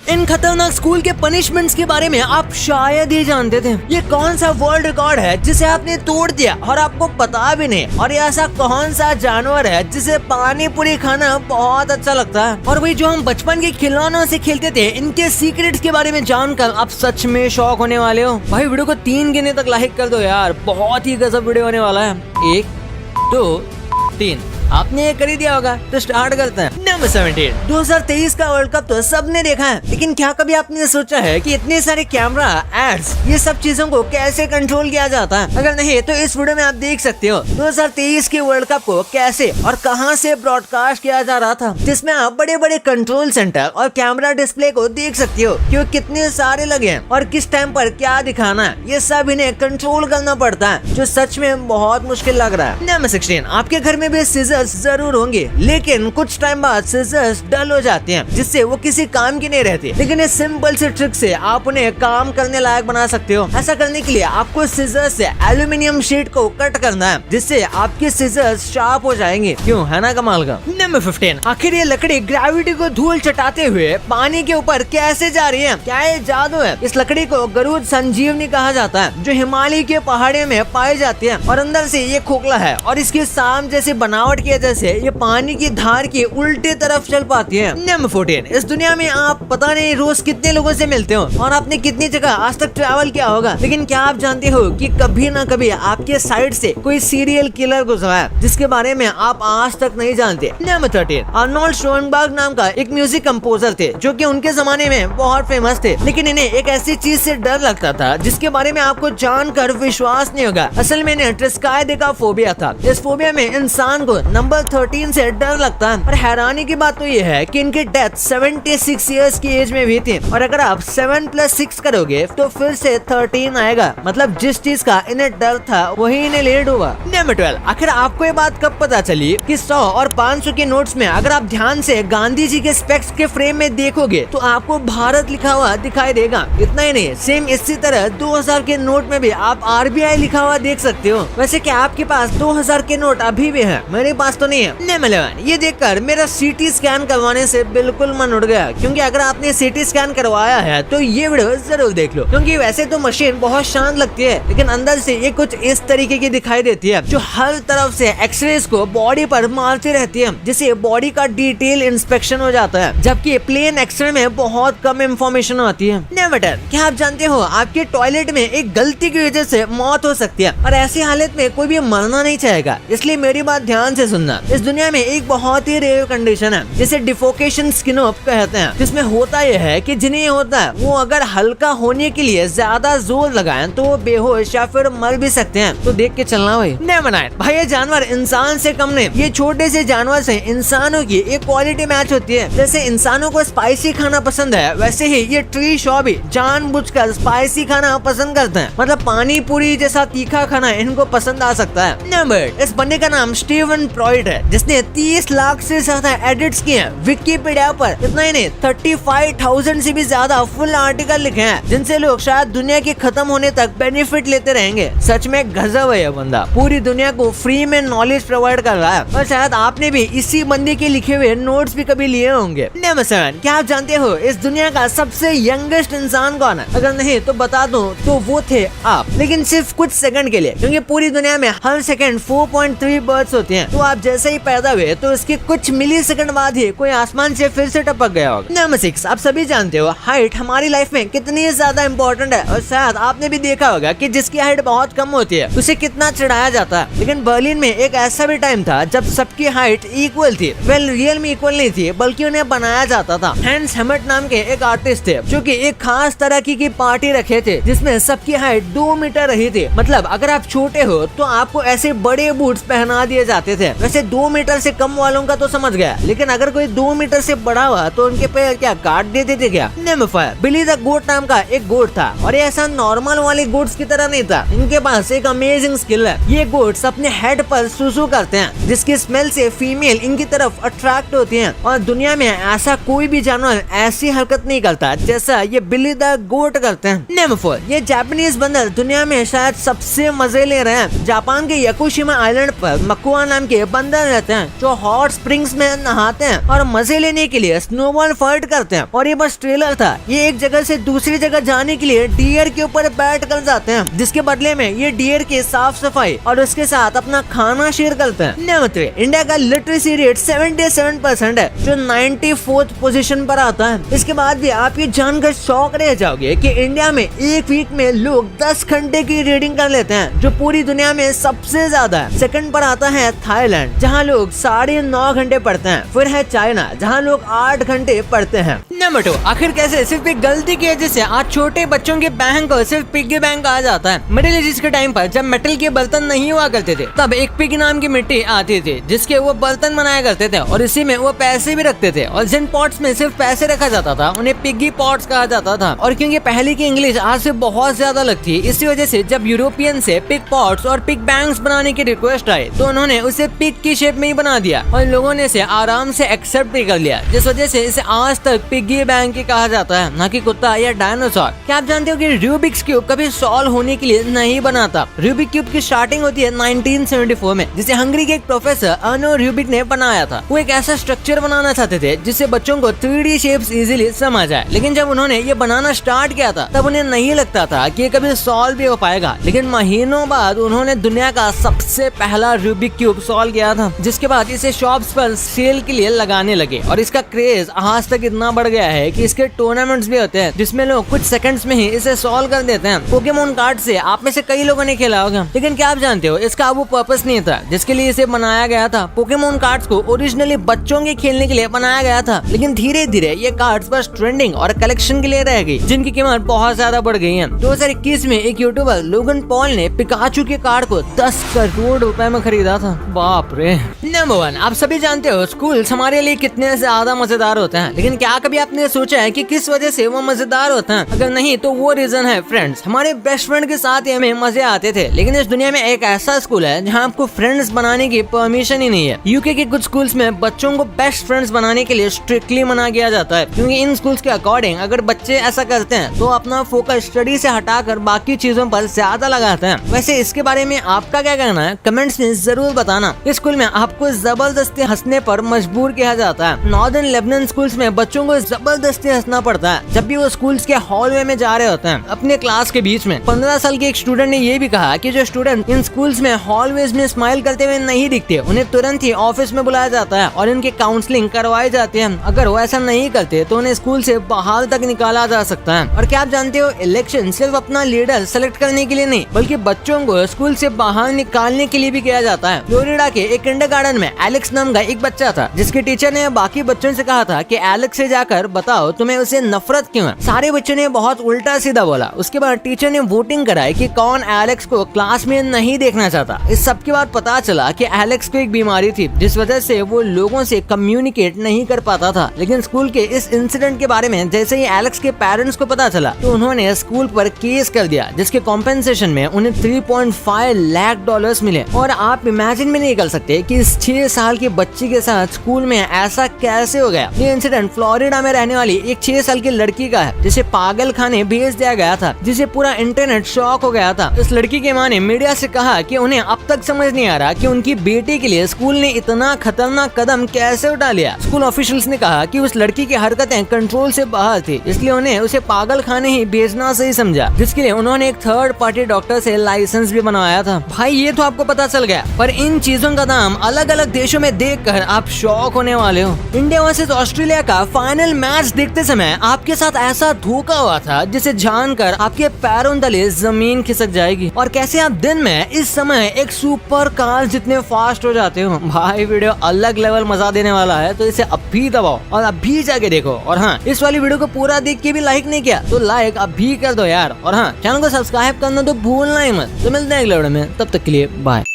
इन खतरनाक स्कूल के पनिशमेंट्स के बारे में आप शायद ही जानते थे। ये कौन सा वर्ल्ड रिकॉर्ड है जिसे आपने तोड़ दिया और आपको पता भी नहीं? और ये ऐसा कौन सा जानवर है जिसे पानी पूरी खाना बहुत अच्छा लगता है? और वही जो हम बचपन के खिलौनों से खेलते थे, इनके सीक्रेट्स के बारे में जानकर आप सच में शॉक होने वाले हो। भाई वीडियो को 3 गिने तक लाइक कर दो यार, बहुत ही गजब वीडियो होने वाला है। 1 2 3 आपने ये कर ही दिया होगा, तो स्टार्ट करते हैं। नंबर 17, 2023 का वर्ल्ड कप तो सबने देखा है, लेकिन क्या कभी आपने सोचा है कि इतने सारे कैमरा, एड्स, ये सब चीजों को कैसे कंट्रोल किया जाता है? अगर नहीं तो इस वीडियो में आप देख सकते हो 2023 के वर्ल्ड कप को कैसे और कहां से ब्रॉडकास्ट किया जा रहा था, जिसमें आप बड़े बड़े कंट्रोल सेंटर और कैमरा डिस्प्ले को देख सकते हो कि वो कितने सारे लगे हैं और किस टाइम पर क्या दिखाना है। ये सब इन्हें कंट्रोल करना पड़ता है, जो सच में बहुत मुश्किल लग रहा है। नंबर 16, आपके घर में भी सीजर्स जरूर होंगे, लेकिन कुछ टाइम बाद सीजर्स डल हो जाते हैं, जिससे वो किसी काम की नहीं रहती। लेकिन इस सिंपल से ट्रिक से आप उन्हें काम करने लायक बना सकते हो। ऐसा करने के लिए आपको सीजर्स से एल्यूमिनियम शीट को कट करना है, जिससे आपके सीजर्स शार्प हो जाएंगे। क्यों, है ना कमाल का? नंबर 15, आखिर ये लकड़ी ग्रेविटी को धूल चटाते हुए पानी के ऊपर कैसे जा रही है? क्या ये जादू है? इस लकड़ी को गरुड़ संजीवनी कहा जाता है, जो हिमालय के पहाड़ों में पाई जाती है और अंदर से ये खोखला है और इसकी सांप जैसी बनावट की वजह से ये पानी की धार की उल्टे तरफ चल पाती है। नंबर 14, इस दुनिया में आप पता नहीं रोज कितने लोगों से मिलते हो और आपने कितनी जगह आज तक ट्रैवल किया होगा, लेकिन क्या आप जानते हो कि कभी ना कभी आपके साइड से कोई सीरियल किलर गुजरा है, जिसके बारे में आप आज तक नहीं जानते। नंबर 13, आर्नोल्ड शोनबर्ग नाम का एक म्यूजिक कंपोजर थे, जो कि उनके जमाने में बहुत फेमस थे, लेकिन इन्हें एक ऐसी चीज से डर लगता था जिसके बारे में आपको जानकर विश्वास नहीं होगा। असल में इन्हें ट्रिस्काइडेकाफोबिया था। इस फोबिया में इंसान को नंबर 13 से डर लगता है। और हैरानी की बात तो ये है कि इनकी डेथ 76 इयर्स की एज में भी थी, और अगर आप 7 + 6 करोगे तो फिर से 13 आएगा। मतलब जिस चीज का इन्हें डर था वही इन्हें लेट हुआ। नंबर 12, आखिर आपको ये बात कब पता चली कि 100 और 500 के नोट्स में अगर आप ध्यान से गांधी जी के स्पेक्स के फ्रेम में देखोगे तो आपको भारत लिखा हुआ दिखाई देगा। इतना ही नहीं, सेम इसी तरह 2000 के नोट में भी आप RBI लिखा हुआ देख सकते हो। वैसे क्या आपके पास 2000 के नोट अभी भी है? मेरे पास तो नहीं है। नंबर 11, ये देखकर मेरा CT स्कैन करवाने से बिल्कुल मन उड़ गया, क्योंकि अगर आपने CT स्कैन करवाया है तो ये वीडियो जरूर देख लो, क्योंकि वैसे तो मशीन बहुत शांत लगती है, लेकिन अंदर से ये कुछ इस तरीके की दिखाई देती है, जो हर तरफ से एक्सरेज को बॉडी पर मारती रहती है, जिससे बॉडी का डिटेल इंस्पेक्शन हो जाता है, जबकि प्लेन एक्सरे में बहुत कम इंफॉर्मेशन आती है। नंबर 10, क्या आप जानते हो आपके टॉयलेट में एक गलती की वजह से मौत हो सकती है, और ऐसी हालत में कोई भी मरना नहीं चाहेगा, इसलिए मेरी बात ध्यान से सुनना। इस दुनिया में एक बहुत ही रेयर कंडीशन है जिसे डिफोकेशन स्किनोप कहते हैं, जिसमें होता यह है कि जिन्हें होता है वो अगर हल्का होने के लिए ज्यादा जोर लगाएं तो वो बेहोश या फिर मर भी सकते हैं। तो देख के चलना भाई। नंबर 9, भाई ये जानवर इंसान से कम नहीं, ये छोटे से जानवर से इंसानों की एक क्वालिटी मैच होती है। जैसे इंसानों को स्पाइसी खाना पसंद है, वैसे ही ये ट्री शॉ भी जानबूझकर स्पाइसी खाना पसंद करते हैं। मतलब पानी पूरी जैसा तीखा खाना इनको पसंद आ सकता है। नंबर, इस बंदे का नाम स्टीवन फ्रॉइड है, जिसने 30 लाख से ज्यादा एडिट्स किए हैं विकिपीडिया पर। इतना ही नहीं, 35,000 से भी ज्यादा फुल आर्टिकल लिखे हैं, जिनसे लोग शायद दुनिया के खत्म होने तक बेनिफिट लेते रहेंगे। सच में गजब है ये बंदा, पूरी दुनिया को फ्री में नॉलेज प्रोवाइड कर रहा है, और शायद आपने भी इसी बंदे के लिखे हुए नोट्स भी कभी लिए होंगे। नंबर 7, क्या आप जानते हो इस दुनिया का सबसे यंगेस्ट इंसान कौन है? अगर नहीं तो बता दूं तो वो थे आप, लेकिन सिर्फ कुछ सेकंड के लिए, क्योंकि पूरी दुनिया में हर सेकंड 4.3 बर्ड्स होते हैं। तो आप जैसे ही पैदा हुए तो इसके कुछ मिली सेकंड बाद ही कोई आसमान से फिर से टपक गया होगा। नंबर 6, आप सभी जानते हो हाइट हमारी लाइफ में कितनी ज्यादा इम्पोर्टेंट है, और शायद आपने भी देखा होगा कि जिसकी हाइट बहुत कम होती है उसे कितना चढ़ाया जाता है। लेकिन बर्लिन में एक ऐसा भी टाइम था जब सबकी हाइट इक्वल थी। वेल, रियल में इक्वल नहीं थी, बल्कि उन्हें बनाया जाता था। हैंस हेमट नाम के एक आर्टिस्ट थे, जो कि एक खास तरह की पार्टी रखे थे, जिसमें सबकी हाइट 2 मीटर रही थी। मतलब अगर आप छोटे हो तो आपको ऐसे बड़े बूट्स पहना दिए जाते थे। वैसे 2 मीटर से कम वालों का तो समझ गया, लेकिन अगर कोई 2 मीटर से बड़ा हुआ तो उनके पैर क्या काट देते थे क्या? नंबर 5, बिली द गोट नाम का एक गोट था, और ये ऐसा नॉर्मल वाले गोट्स की तरह नहीं था। इनके पास एक अमेजिंग स्किल है। ये गोट्स अपने हेड पर सुसु करते हैं, जिसकी स्मेल से फीमेल इनकी तरफ अट्रैक्ट होती हैं, और दुनिया में ऐसा कोई भी जानवर ऐसी हरकत नहीं करता जैसा ये बिली द गोट करते हैं। नंबर 4, ये जापानीज बंदर दुनिया में शायद सबसे मजे ले रहे हैं। जापान के याकुशिमा आइलैंड पर मकुआ नाम के बंदर रहते हैं जो हॉट स्प्रिंग्स में नहाते हैं और मजे लेने के लिए स्नोबॉल फाइट करते हैं। और ये बस ट्रेलर था, ये एक जगह से दूसरी जगह जाने के लिए डियर के ऊपर बैठ कर जाते हैं, जिसके बदले में ये डियर की साफ सफाई और उसके साथ अपना खाना शेयर करते हैं। नंबर 3, इंडिया का लिटरेसी रेट 77% है, जो 94th पोजीशन पर आता है। इसके बाद भी आप ये जानकर शॉक रह जाओगे कि इंडिया में एक वीक में लोग 10 घंटे की रीडिंग कर लेते हैं, जो पूरी दुनिया में सबसे ज्यादा है। सेकंड पर आता है थाईलैंड, जहां लोग 9.5 घंटे पढ़ते हैं। फिर है चाइना, जहां लोग 8 घंटे पढ़ते हैं। नंबर 2, आखिर कैसे सिर्फ एक गलती की वजह से आज छोटे बच्चों के बैंक को सिर्फ पिग्गी बैंक कहा जाता है। मिडिल एजेस के टाइम पर जब मेटल के बर्तन नहीं हुआ करते थे, तब एक पिग नाम की मिट्टी आती थी जिसके वो बर्तन बनाया करते थे और इसी में वो पैसे भी रखते थे। और जिन पॉट्स में सिर्फ पैसे रखा जाता था उन्हें पिग्गी पॉट्स कहा जाता था। और क्योंकि पहले की इंग्लिश आज से बहुत ज्यादा अलग थी, इसी वजह से जब यूरोपियन से पिग पॉट्स और पिग बैंक्स बनाने की रिक्वेस्ट आई तो उन्होंने उसे पिग की शेप में ही बना दिया और लोगों ने इसे आराम से एक्सेप्ट भी कर लिया, जिस वजह से इसे आज तक पिग्गी बैंक ही कहा जाता है, ना कि कुत्ता या डायनासोर। क्या आप जानते हो कि रूबिक्स क्यूब कभी सॉल्व होने के लिए नहीं बना था। रूबिक क्यूब की स्टार्टिंग होती है 1974 में, जिसे हंगरी के एक प्रोफेसर अर्नो रूबिक ने बनाया था। वो एक ऐसा स्ट्रक्चर बनाना चाहते थे जिससे बच्चों को 3D शेप्स इजीली समझ आए। लेकिन जब उन्होंने ये बनाना स्टार्ट किया था तब उन्हें नहीं लगता था कि ये कभी सॉल्व भी हो पाएगा। लेकिन महीनों बाद उन्होंने दुनिया का सबसे पहला रूबिक क्यूब सॉल्व किया था, जिसके बाद इसे शॉप्स पर सेल के लिए लगाने लगे और इसका क्रेज आज तक इतना बढ़ गया है कि इसके टूर्नामेंट्स भी होते हैं जिसमें लोग कुछ सेकंड्स में ही इसे सॉल्व कर देते हैं। पोकेमोन कार्ड से आप में से कई लोगों ने खेला होगा, लेकिन क्या आप जानते हो इसका वो पर्पस नहीं था जिसके लिए इसे बनाया गया था। पोकेमोन कार्ड्स को ओरिजिनली बच्चों के खेलने के लिए बनाया गया था, लेकिन धीरे धीरे ये कार्ड्स बस ट्रेंडिंग और कलेक्शन के लिए रह गई, जिनकी कीमत बहुत ज्यादा बढ़ गई है। 2021 में एक यूट्यूबर लोगन पॉल ने पिकाचू के कार्ड को 10 करोड़ रुपए में खरीदा था। बाप रे। नंबर 1, आप सभी जानते हो स्कूल्स हमारे लिए कितने ज्यादा मजेदार होते हैं, लेकिन क्या कभी आपने सोचा है कि किस वजह से वो मजेदार होते हैं? अगर नहीं तो वो रीजन है फ्रेंड्स। हमारे बेस्ट फ्रेंड के साथ हमें मजे आते थे, लेकिन इस दुनिया में एक ऐसा स्कूल है जहाँ आपको फ्रेंड्स बनाने की परमिशन ही नहीं है। यूके के कुछ स्कूल्स में बच्चों को बेस्ट फ्रेंड्स बनाने के लिए स्ट्रिक्टली मना किया जाता है, क्योंकि इन स्कूल्स के अकॉर्डिंग अगर बच्चे ऐसा करते हैं तो अपना फोकस स्टडी से हटाकर बाकी चीजों पर ज्यादा लगाते हैं। वैसे इसके बारे में आपका क्या कहना है कमेंट्स में जरूर बताना। इस स्कूल में आपको जबरदस्ती हंसने पर मजबूर किया जाता है। नॉर्दर्न लेबनान स्कूल्स में बच्चों को जबरदस्ती हंसना पड़ता है जब भी वो स्कूल्स के हॉलवे में जा रहे होते हैं अपने क्लास के बीच में। 15 साल के एक स्टूडेंट ने ये भी कहा कि जो स्टूडेंट इन स्कूल्स में हॉलवेज में स्माइल करते हुए नहीं दिखते उन्हें तुरंत ही ऑफिस में बुलाया जाता है और इनकी काउंसलिंग करवाई जाती है। अगर वो ऐसा नहीं करते तो उन्हें स्कूल से बाहर तक निकाला जा सकता है। और क्या आप जानते हो इलेक्शन सिर्फ अपना लीडर सेलेक्ट करने के लिए नहीं बल्कि बच्चों को स्कूल से बाहर निकालने के लिए भी किया जाता है। फ्लोरिडा के एक किंडरगार्टन में एलेक्स नाम का एक बच्चा था जिसके टीचर ने बाकी बच्चों से कहा था कि एलेक्स से जाकर बताओ तुम्हें उसे नफरत क्यों है। सारे बच्चों ने बहुत उल्टा सीधा बोला। उसके बाद टीचर ने वोटिंग कराई कि कौन एलेक्स को क्लास में नहीं देखना चाहता। इस सब के बाद पता चला कि एलेक्स को एक बीमारी थी जिस वजह से वो लोगों से कम्युनिकेट नहीं कर पाता था। लेकिन स्कूल के इस इंसिडेंट के बारे में जैसे ही एलेक्स के पेरेंट्स को पता चला तो उन्होंने स्कूल पर केस कर दिया, जिसके कॉम्पेंसेशन में उन्हें $3.5 लाख मिले। और आप इमेजिन भी नहीं कर सकते कि इस 6 साल के बच्ची के साथ स्कूल में ऐसा कैसे हो गया। ये इंसिडेंट फ्लोरिडा में रहने वाली एक 6 साल की लड़की का है जिसे पागल खाने भेज दिया गया था, जिसे पूरा इंटरनेट शॉक हो गया था। इस लड़की के माँ ने मीडिया से कहा कि उन्हें अब तक समझ नहीं आ रहा कि उनकी बेटी के लिए स्कूल ने इतना खतरनाक कदम कैसे उठा लिया। स्कूल ऑफिशियल्स ने कहा कि उस लड़की की हरकतें कंट्रोल से बाहर थी, इसलिए उन्हें उसे पागल खाने ही भेजना सही समझा, जिसके लिए उन्होंने एक थर्ड पार्टी डॉक्टर से लाइसेंस भी बनवाया था। भाई ये तो आपको पता चल गया, पर इन चीजों का दाम अलग अलग देशों में देखकर आप शॉक होने वाले हो। इंडिया वर्सेस ऑस्ट्रेलिया का फाइनल मैच देखते समय आपके साथ ऐसा धोखा हुआ था जिसे जानकर आपके पैरों तले जमीन खिसक जाएगी। और कैसे आप दिन में इस समय एक सुपर कार जितने फास्ट हो जाते हो। भाई वीडियो अलग लेवल मजा देने वाला है, तो इसे अभी दबाओ और अभी जाके देखो। और हाँ, इस वाली वीडियो को पूरा देख के भी लाइक नहीं किया तो लाइक अभी कर दो यार। और हाँ, चैनल को सब्सक्राइब करना तो भूलना ही मत। तो मिलते हैं अगले वीडियो में, तब तक के लिए बाय।